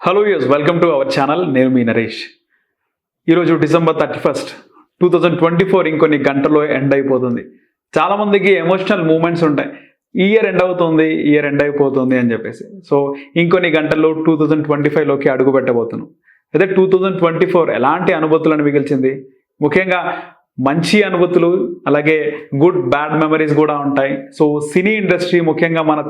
Hello use welcome to our channel. నేను మీ నరేష్. ఈరోజు December 31, 2024 ఇంకొన్ని గంటల్లో ఎండ్ అయిపోతుంది. చాలామందికి ఎమోషనల్ మూమెంట్స్ ఉంటాయి. ఈ ఇయర్ ఎండ్ అయిపోతుంది అని చెప్పేసి. సో ఇంకొన్ని గంటల్లో 2025లోకి అడుగు పెట్టబోతున్నాం. అయితే 2024 ఎలాంటి అనుభూతులను మిగిల్చింది? ముఖ్యంగా మంచి అనుభూతులు, అలాగే గుడ్ బ్యాడ్ మెమరీస్ కూడా ఉంటాయి. సో సినీ ఇండస్ట్రీ, ముఖ్యంగా మన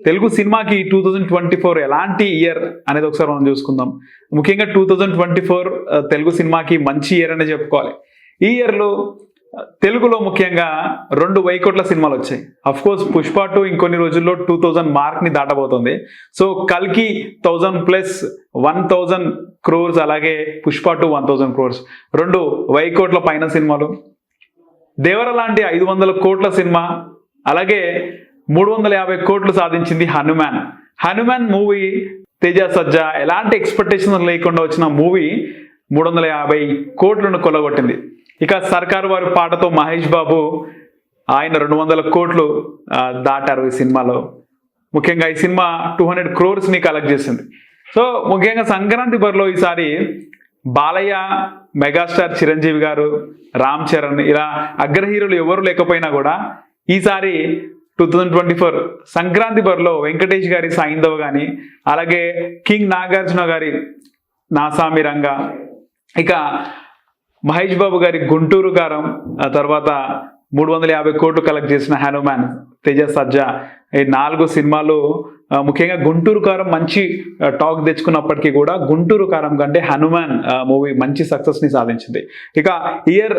తెలుగు సినిమాకి 2024 ఎలాంటి ఇయర్ అనేది ఒకసారి మనం చూసుకుందాం. ముఖ్యంగా 2024 తెలుగు సినిమాకి మంచి ఇయర్ అనే చెప్పుకోవాలి. ఈ ఇయర్లో తెలుగులో ముఖ్యంగా 2 వైకోట్ల సినిమాలు వచ్చాయి. అఫ్ కోర్స్ పుష్ప 2 ఇంకొన్ని రోజుల్లో 2000 మార్క్ని దాటబోతుంది. సో కల్కి 1000+, 1000 crores, అలాగే పుష్ప 2 1000 crores, 2 వైకోట్ల పైన సినిమాలు. దేవర లాంటి 500 కోట్ల సినిమా, అలాగే 350 కోట్లు సాధించింది హనుమాన్ మూవీ. తేజ సజ్జా ఎలాంటి ఎక్స్పెక్టేషన్ లేకుండా వచ్చిన మూవీ 350 కోట్లను కొల్లగొట్టింది. ఇక సర్కారు వారి పాటతో మహేష్ బాబు ఆయన 200 కోట్లు దాటారు ఈ సినిమాలో. ముఖ్యంగా ఈ సినిమా 200 crores కలెక్ట్ చేసింది. సో ముఖ్యంగా సంక్రాంతి బరిలో ఈసారి బాలయ్య, మెగాస్టార్ చిరంజీవి గారు, రామ్ చరణ్ ఇలా అగ్ర హీరోలు ఎవరు లేకపోయినా కూడా ఈసారి 2024 సంక్రాంతి బరిలో వెంకటేష్ గారి సైంధవ్ కానీ, అలాగే కింగ్ నాగార్జున గారి నాసామి రంగా, ఇక మహేష్ బాబు గారి గుంటూరు కారం, ఆ తర్వాత 350 కోట్లు కలెక్ట్ చేసిన హనుమాన్, తేజ సజ్జా, ఈ 4 సినిమాలు. ముఖ్యంగా గుంటూరు కారం మంచి టాక్ తెచ్చుకున్నప్పటికీ కూడా గుంటూరు కారం కంటే హనుమాన్ మూవీ మంచి సక్సెస్ని సాధించింది. ఇక ఇయర్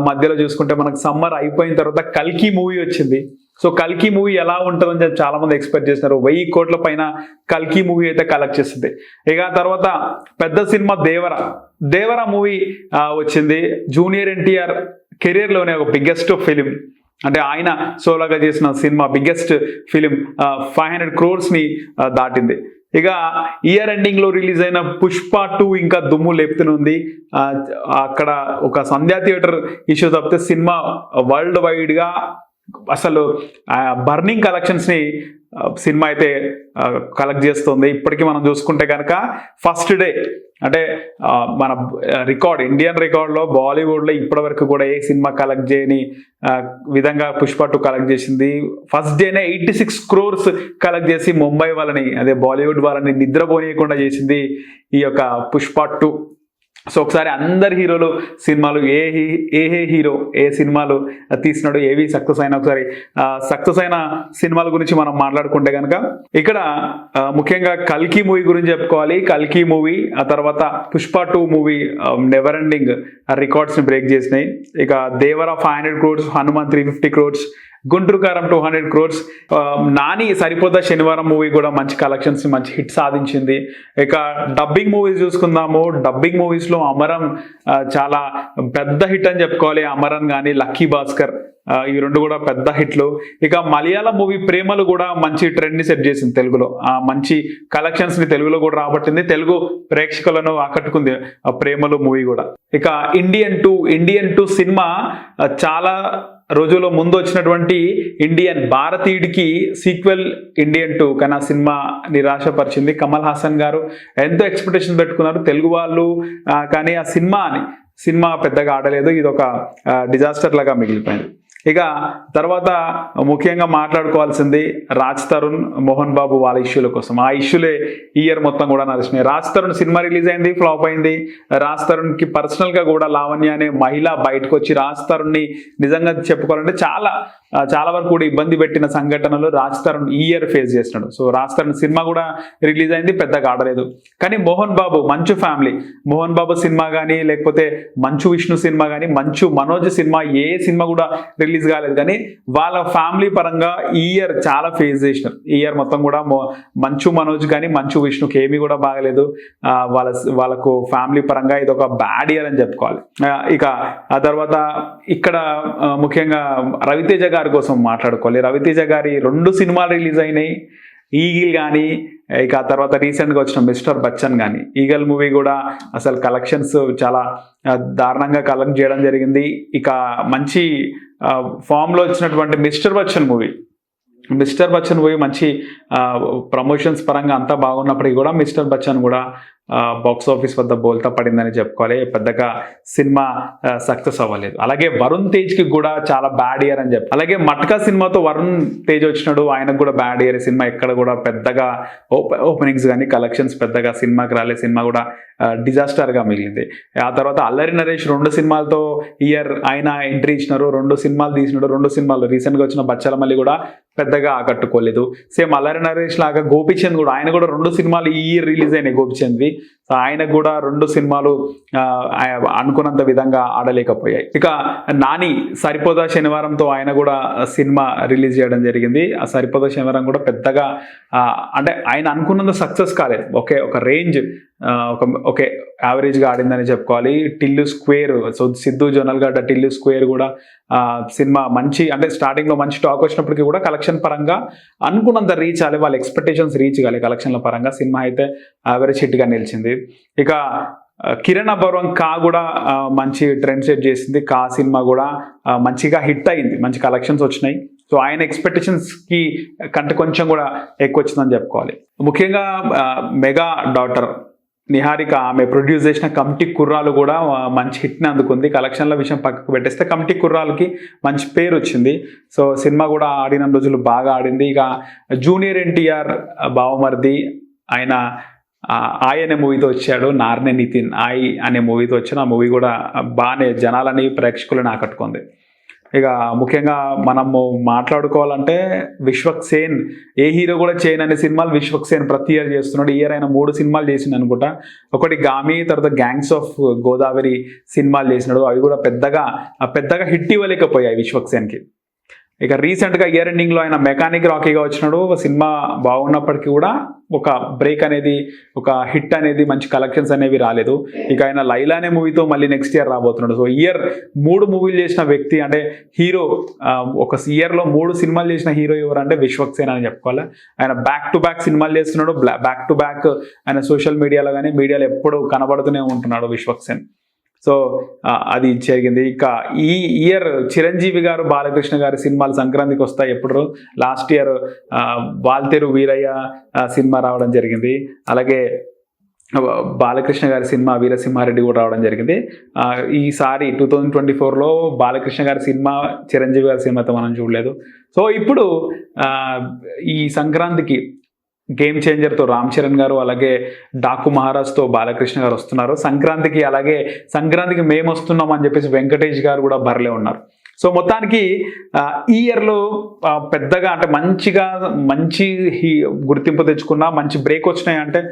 మధ్యలో చూసుకుంటే మనకు సమ్మర్ అయిపోయిన తర్వాత కల్కి మూవీ వచ్చింది. సో కల్కి మూవీ ఎలా ఉంటుందని చెప్పి చాలా మంది ఎక్స్పెక్ట్ చేస్తున్నారు. 1000 కోట్ల పైన కల్కి మూవీ అయితే కలెక్ట్ చేస్తుంది. ఇక తర్వాత పెద్ద సినిమా దేవర మూవీ వచ్చింది. జూనియర్ ఎన్టీఆర్ కెరీర్లోనే ఒక బిగ్గెస్ట్ ఫిలిం, అంటే ఆయన సోలోగా చేసిన సినిమా బిగ్గెస్ట్ ఫిలిం 500 crores దాటింది. ఇక ఇయర్ ఎండింగ్లో రిలీజ్ అయిన పుష్ప 2 ఇంకా దుమ్ము లేపుతుంది. అక్కడ ఒక సంధ్యా థియేటర్ ఇష్యూ తప్పితే సినిమా వరల్డ్ వైడ్గా అసలు బర్నింగ్ కలెక్షన్స్ని సినిమా అయితే కలెక్ట్ చేస్తుంది. ఇప్పటికీ మనం చూసుకుంటే కనుక ఫస్ట్ డే, అంటే మన ఇండియన్ రికార్డ్లో బాలీవుడ్లో ఇప్పటివరకు కూడా ఏ సినిమా కలెక్ట్ చేయని విధంగా పుష్ప 2 కలెక్ట్ చేసింది. ఫస్ట్ డేనే 86 crores కలెక్ట్ చేసి ముంబై వాళ్ళని, అదే బాలీవుడ్ వాళ్ళని నిద్రపోనీయకుండా చేసింది ఈ యొక్క పుష్ప 2. సో ఒకసారి అందరి హీరోలు సినిమాలు ఏ హీరో ఏ సినిమాలు తీసినాడు, ఏవి సక్సెస్ అయినా ఒకసారి సక్సెస్ అయిన సినిమాల గురించి మనం మాట్లాడుకుంటే కనుక ఇక్కడ ముఖ్యంగా కల్కి మూవీ గురించి చెప్పుకోవాలి. కల్కి మూవీ, ఆ తర్వాత పుష్ప 2 మూవీ నెవర్ ఎండింగ్ రికార్డ్స్ని బ్రేక్ చేసినాయి. ఇక దేవర 500 crores, హనుమాన్ 350 crores, గుంటూరు కారం 200 crores. నాని సరిపోతా శనివారం మూవీ కూడా మంచి కలెక్షన్స్, మంచి హిట్ సాధించింది. ఇక డబ్బింగ్ మూవీస్ చూసుకుందాము. డబ్బింగ్ మూవీస్లో అమరన్ చాలా పెద్ద హిట్ అని చెప్పుకోవాలి. అమరన్ కానీ లక్కీ భాస్కర్, ఈ 2 కూడా పెద్ద హిట్లు. ఇక మలయాళం మూవీ ప్రేమలు కూడా మంచి ట్రెండ్ని సెట్ చేసింది తెలుగులో. మంచి కలెక్షన్స్ని తెలుగులో కూడా రాబట్టింది, తెలుగు ప్రేక్షకులను ఆకట్టుకుంది ప్రేమలు మూవీ కూడా. ఇక ఇండియన్ టూ సినిమా చాలా రోజుల ముందు వచ్చినటువంటి భారతీయుడికి సీక్వెల్ ఇండియన్ 2 కానీ ఆ సినిమా నిరాశపరిచింది. కమల్ హాసన్ గారు ఎంతో ఎక్స్పెక్టేషన్ పెట్టుకున్నారు తెలుగు వాళ్ళు, కానీ ఆ సినిమా పెద్దగా ఆడలేదు. ఇది ఒక డిజాస్టర్ లాగా మిగిలిపోయింది. ఇక తర్వాత ముఖ్యంగా మాట్లాడుకోవాల్సింది రాజ్ తరుణ్, మోహన్ బాబు వాళ్ళ ఇష్యూల కోసం. ఆ ఇష్యూలే ఈ ఇయర్ మొత్తం కూడా నడిచినాయి. రాజ్ తరుణ్ సినిమా రిలీజ్ అయింది, ఫ్లాప్ అయింది. రాజ్ తరుణ్కి పర్సనల్గా కూడా లావణ్య అనే మహిళ బయటకు వచ్చి రాజ్ తరుణ్ని నిజంగా చెప్పుకోవాలంటే చాలా వరకు కూడా ఇబ్బంది పెట్టిన సంఘటనలు రాజ్ తరుణ్ ఈ ఇయర్ ఫేస్ చేసినాడు. సో రాజ్ తరుణ్ సినిమా కూడా రిలీజ్ అయింది, పెద్దగా ఆడలేదు. కానీ మోహన్ బాబు మంచు ఫ్యామిలీ, మోహన్ బాబు సినిమా కానీ, లేకపోతే మంచు విష్ణు సినిమా కానీ, మంచు మనోజ్ సినిమా, ఏ సినిమా కూడా రిలీజ్ కాలేదు. కానీ వాళ్ళ ఫ్యామిలీ పరంగా ఈ ఇయర్ చాలా ఫేస్ చేసినారు. ఈ ఇయర్ మొత్తం కూడా మంచు మనోజ్ కానీ మంచు విష్ణుకి ఏమీ కూడా బాగలేదు. వాళ్ళకు ఫ్యామిలీ పరంగా ఇది ఒక బ్యాడ్ ఇయర్ అని చెప్పుకోవాలి. ఇక ఆ తర్వాత ఇక్కడ ముఖ్యంగా రవితేజ గారి కోసం మాట్లాడుకోవాలి. రవితేజ గారి 2 సినిమాలు రిలీజ్ అయినాయి, ఈగిల్ కానీ, ఇక ఆ తర్వాత రీసెంట్గా వచ్చిన మిస్టర్ బచ్చన్ కానీ. ఈగల్ మూవీ కూడా అసలు కలెక్షన్స్ చాలా దారుణంగా కలెక్ట్ చేయడం జరిగింది. ఇక మంచి ఫామ్లో వచ్చినటువంటి mister Bachchan movie mister Bachchan పోయి మంచి ప్రమోషన్స్ పరంగా అంతా బాగున్నప్పటికీ కూడా మిస్టర్ బచ్చన్ కూడా బాక్స్ ఆఫీస్ వద్ద బోల్తా పడిందని చెప్పుకోవాలి. పెద్దగా సినిమా సక్సెస్ అవ్వలేదు. అలాగే వరుణ్ తేజ్కి కూడా చాలా బ్యాడ్ ఇయర్ అని చెప్పి, అలాగే మట్కా సినిమాతో వరుణ్ తేజ్ వచ్చినాడు, ఆయనకు కూడా బ్యాడ్ ఇయర్. సినిమా ఎక్కడ కూడా పెద్దగా ఓపెనింగ్స్ కానీ కలెక్షన్స్ పెద్దగా సినిమాకి రాలేదు. సినిమా కూడా డిజాస్టర్గా మిగిలింది. ఆ తర్వాత అల్లరి నరేష్ 2 సినిమాలతో ఇయర్ ఆయన ఎంట్రీ ఇచ్చినారు, 2 సినిమాలు తీసినాడు. 2 సినిమాలు రీసెంట్గా వచ్చిన బచ్చాలమల్లి కూడా పెద్దగా ఆకట్టుకోలేదు. సేమ్ అల్లరి నరేష్ లాగా గోపిచంద్ కూడా, ఆయన కూడా 2 సినిమాలు ఈ ఇయర్ రిలీజ్ అయినాయి గోపిచంద్వి. సో ఆయనకు కూడా 2 సినిమాలు అనుకున్నంత విధంగా ఆడలేకపోయాయి. ఇక నాని సరిపోదా శనివారంతో ఆయన కూడా సినిమా రిలీజ్ చేయడం జరిగింది. ఆ సరిపోదా శనివారం కూడా పెద్దగా అంటే ఆయన అనుకున్నంత సక్సెస్ కాలేదు. ఒక రేంజ్ ఓకే యావరేజ్గా ఆడిందని చెప్పుకోవాలి. Tillu square, so Siddhu Jonnalagadda Tillu square కూడా సినిమా మంచి అంటే స్టార్టింగ్లో మంచి టాక్ వచ్చినప్పటికీ కూడా కలెక్షన్ పరంగా అనుకున్నంత రీచ్ అవ్వాలి, వాళ్ళ ఎక్స్పెక్టేషన్స్ రీచ్ కాలే కలెక్షన్ల పరంగా. సినిమా అయితే యావరేజ్ హిట్గా నిలిచింది. ఇక కిరణ్ అబ్బవరం కా కూడా మంచి ట్రెండ్ సెట్ చేసింది. కా సినిమా కూడా మంచిగా హిట్ అయింది, మంచి కలెక్షన్స్ వచ్చినాయి. సో ఆయన ఎక్స్పెక్టేషన్స్కి కంటే కొంచెం కూడా ఎక్కువ వచ్చిందని చెప్పుకోవాలి. ముఖ్యంగా మెగా డాటర్ నిహారిక ఆమె ప్రొడ్యూస్ చేసిన కమిటీ కుర్రాలు కూడా మంచి హిట్ని అందుకుంది. కలెక్షన్ల విషయం పక్కకు పెట్టేస్తే కమిటీ కుర్రాలకి మంచి పేరు వచ్చింది. సో సినిమా కూడా ఆడిన రోజులు బాగా ఆడింది. ఇక జూనియర్ ఎన్టీఆర్ బావమర్ది ఆయన అనే మూవీతో వచ్చాడు. నార్నే నితిన్ అనే మూవీతో వచ్చాడు. ఆ మూవీ కూడా బాగానే జనాలని ప్రేక్షకులను ఆకట్టుకుంది. ఇక ముఖ్యంగా మనము మాట్లాడుకోవాలంటే విశ్వక్ సేన్, ఏ హీరో కూడా చేయను అనే సినిమాలు విశ్వక్ సేన్ ప్రతి ఇయర్ చేస్తున్నాడు. ఇయర్ ఆయన 3 సినిమాలు చేసిండు అనుకుంటా. ఒకటి గామి, తర్వాత గ్యాంగ్స్ ఆఫ్ గోదావరి సినిమాలు చేసినాడు. అవి కూడా పెద్దగా హిట్ ఇవ్వలేకపోయాయి విశ్వక్ సేన్కి. ఇక రీసెంట్గా ఇయర్ ఎండింగ్లో ఆయన మెకానిక్ రాకీగా వచ్చినాడు. సినిమా బాగున్నప్పటికీ కూడా ఒక బ్రేక్ అనేది, ఒక హిట్ అనేది, మంచి కలెక్షన్స్ అనేవి రాలేదు. ఇక ఆయన లైలా అనే మూవీతో మళ్ళీ నెక్స్ట్ ఇయర్ రాబోతున్నాడు. సో ఇయర్ 3 మూవీలు చేసిన వ్యక్తి అంటే హీరో, ఒక ఇయర్లో 3 సినిమాలు చేసిన హీరో ఎవరంటే విశ్వక్ సేన్ అని చెప్పుకోవాలి. ఆయన బ్యాక్ టు బ్యాక్ సినిమాలు చేస్తున్నాడు. బ్యాక్ టు బ్యాక్ ఆయన సోషల్ మీడియాలో కానీ మీడియాలో ఎప్పుడు కనబడుతూనే ఉంటున్నాడు విశ్వక్ సేన్. సో అది జరిగింది. ఇక ఈ ఇయర్ చిరంజీవి గారు, బాలకృష్ణ గారి సినిమాలు సంక్రాంతికి వస్తాయి. ఎప్పుడు లాస్ట్ ఇయర్ వాల్తేరు వీరయ్య సినిమా రావడం జరిగింది. అలాగే బాలకృష్ణ గారి సినిమా వీరసింహారెడ్డి కూడా రావడం జరిగింది. ఈసారి 2024లో బాలకృష్ణ గారి సినిమా, చిరంజీవి గారి సినిమాతో మనం చూడలేదు. సో ఇప్పుడు ఈ సంక్రాంతికి గేమ్ చేంజర్తో రామ్ చరణ్ గారు, అలాగే డాకు మహారాజ్తో బాలకృష్ణ గారు వస్తున్నారు సంక్రాంతికి. అలాగే సంక్రాంతికి మేము వస్తున్నాం అని చెప్పేసి వెంకటేష్ గారు కూడా బరిలో ఉన్నారు. సో మొత్తానికి ఈ ఇయర్లో పెద్దగా అంటే మంచి గుర్తింపు తెచ్చుకున్న మంచి బ్రేక్ వచ్చినాయి అంటే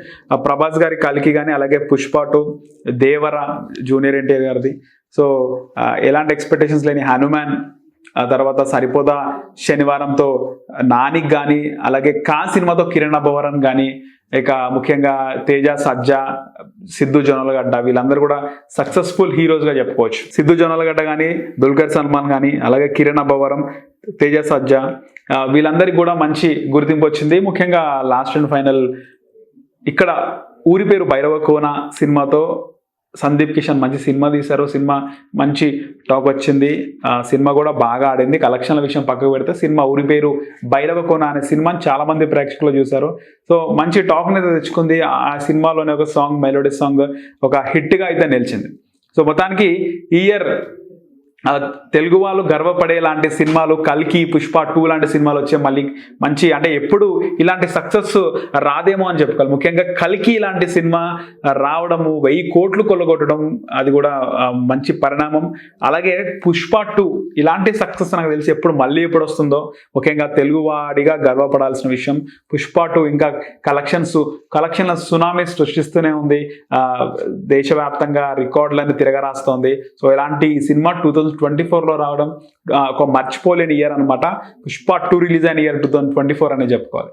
ప్రభాస్ గారి కల్కి కానీ, అలాగే పుష్ప 2, దేవర జూనియర్ ఎన్టీఆర్ గారిది. సో ఎలాంటి ఎక్స్పెక్టేషన్స్ లేని హనుమాన్, ఆ తర్వాత సరిపోదా శనివారంతో నానికి కానీ, అలాగే కా సినిమాతో కిరణ్ అబ్బవరం కానీ, ఇక ముఖ్యంగా తేజ సజ్జా, సిద్ధు జొన్నలగడ్డ వీళ్ళందరూ కూడా సక్సెస్ఫుల్ హీరోస్గా చెప్పుకోవచ్చు. సిద్ధు జొన్నలగడ్డ కానీ, దుల్కర్ సల్మాన్ కానీ, అలాగే కిరణ్ అబ్బవరం, తేజ సజ్జా వీళ్ళందరికీ కూడా మంచి గుర్తింపు వచ్చింది. ముఖ్యంగా లాస్ట్ అండ్ ఫైనల్ ఇక్కడ ఊరి పేరు భైరవకోన సినిమాతో సందీప్ కిషన్ మంచి సినిమా తీశారు. సినిమా మంచి టాక్ వచ్చింది. సినిమా కూడా బాగా ఆడింది. కలెక్షన్ల విషయం పక్కకు పెడితే సినిమా ఊరి పేరు భైరవకోన అనే సినిమాని చాలా మంది ప్రేక్షకులు చూశారు. సో మంచి టాక్ని అయితే తెచ్చుకుంది. ఆ సినిమాలోనే ఒక సాంగ్, మెలోడీ సాంగ్ ఒక హిట్గా అయితే నిలిచింది. సో మొత్తానికి ఈ ఇయర్ తెలుగు వాళ్ళు గర్వపడేలాంటి సినిమాలు కల్కి, పుష్ప 2 లాంటి సినిమాలు వచ్చే మళ్ళీ మంచి అంటే ఎప్పుడు ఇలాంటి సక్సెస్ రాదేమో అని చెప్పుకోవాలి. ముఖ్యంగా కల్కి ఇలాంటి సినిమా రావడము, 1000 కోట్లు కొల్లగొట్టడం అది కూడా మంచి పరిణామం. అలాగే పుష్ప 2 ఇలాంటి సక్సెస్ నాకు తెలిసి మళ్ళీ ఎప్పుడు వస్తుందో, ముఖ్యంగా తెలుగువాడిగా గర్వపడాల్సిన విషయం. పుష్ప 2 ఇంకా కలెక్షన్ల సునామీ సృష్టిస్తూనే ఉంది. దేశవ్యాప్తంగా రికార్డులన్నీ తిరగరాస్తోంది. సో ఇలాంటి సినిమా 2024లో రావడం ఒక మర్చిపోలేని ఇయర్ అనమాట. పుష్ప 2 రిలీజ్ అయిన ఇయర్ 2024 అనే చెప్పుకోవాలి.